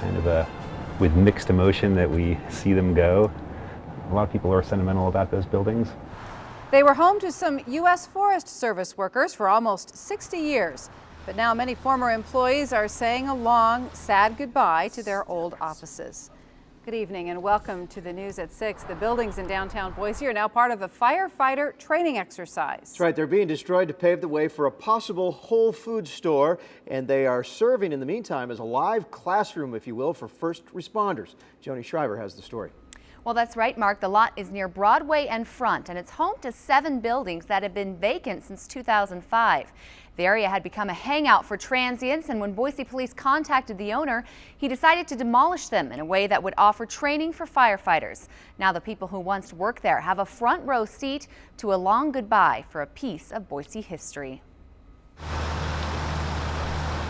kind of with mixed emotion that we see them go. A lot of people are sentimental about those buildings. They were home to some U.S. Forest Service workers for almost 60 years. But now many former employees are saying a long, sad goodbye to their old offices. Good evening and welcome to the news at 6. The buildings in downtown Boise are now part of a firefighter training exercise. That's right, they're being destroyed to pave the way for a possible Whole Foods store, and they are serving in the meantime as a live classroom, if you will, for first responders. Joni Shriver has the story. Well, that's right, Mark. The lot is near Broadway and Front, and it's home to 7 buildings that have been vacant since 2005. The area had become a hangout for transients, and when Boise police contacted the owner, he decided to demolish them in a way that would offer training for firefighters. Now the people who once worked there have a front row seat to a long goodbye for a piece of Boise history.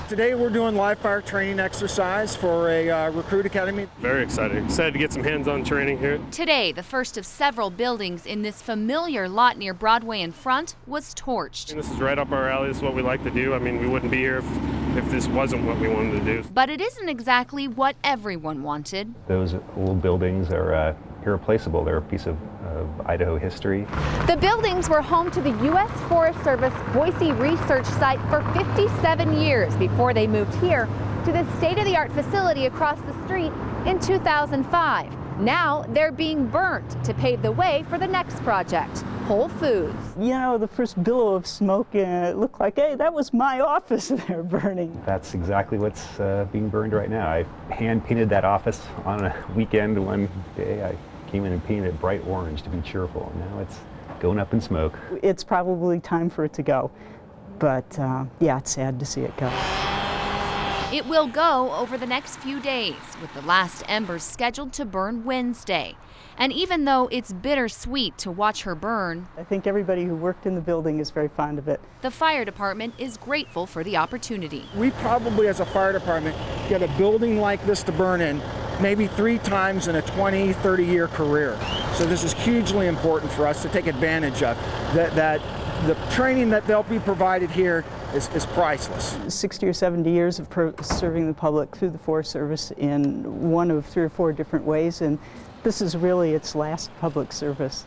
Today we're doing live fire training exercise for a recruit academy. Very excited. Excited to get some hands-on training here. Today, the first of several buildings in this familiar lot near Broadway and Front was torched. And this is right up our alley. This is what we like to do. I mean, we wouldn't be here if this wasn't what we wanted to do. But it isn't exactly what everyone wanted. Those old buildings are irreplaceable. They're a piece of Idaho history. The buildings were home to the U.S. Forest Service Boise research site for 57 years before they moved here to the state-of-the-art facility across the street in 2005. Now they're being burnt to pave the way for the next project, Whole Foods. You know, the first billow of smoke, it looked like, hey, that was my office they're burning. That's exactly what's being burned right now. I hand-painted that office on a weekend one day. I came in and painted it bright orange to be cheerful. Now it's going up in smoke. It's probably time for it to go, but yeah, it's sad to see it go. It will go over the next few days, with the last embers scheduled to burn Wednesday. And even though it's bittersweet to watch her burn, I think everybody who worked in the building is very fond of it. The fire department is grateful for the opportunity. We probably, as a fire department, get a building like this to burn in maybe 3 times in a 20, 30-year career. So this is hugely important for us to take advantage of. That the training that they'll be provided here is priceless. 60 or 70 years of serving the public through the Forest Service in one of 3 or 4 different ways, and this is really its last public service.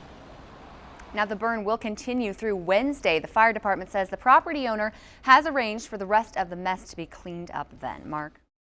Now the burn will continue through Wednesday. The fire department says the property owner has arranged for the rest of the mess to be cleaned up then. Mark?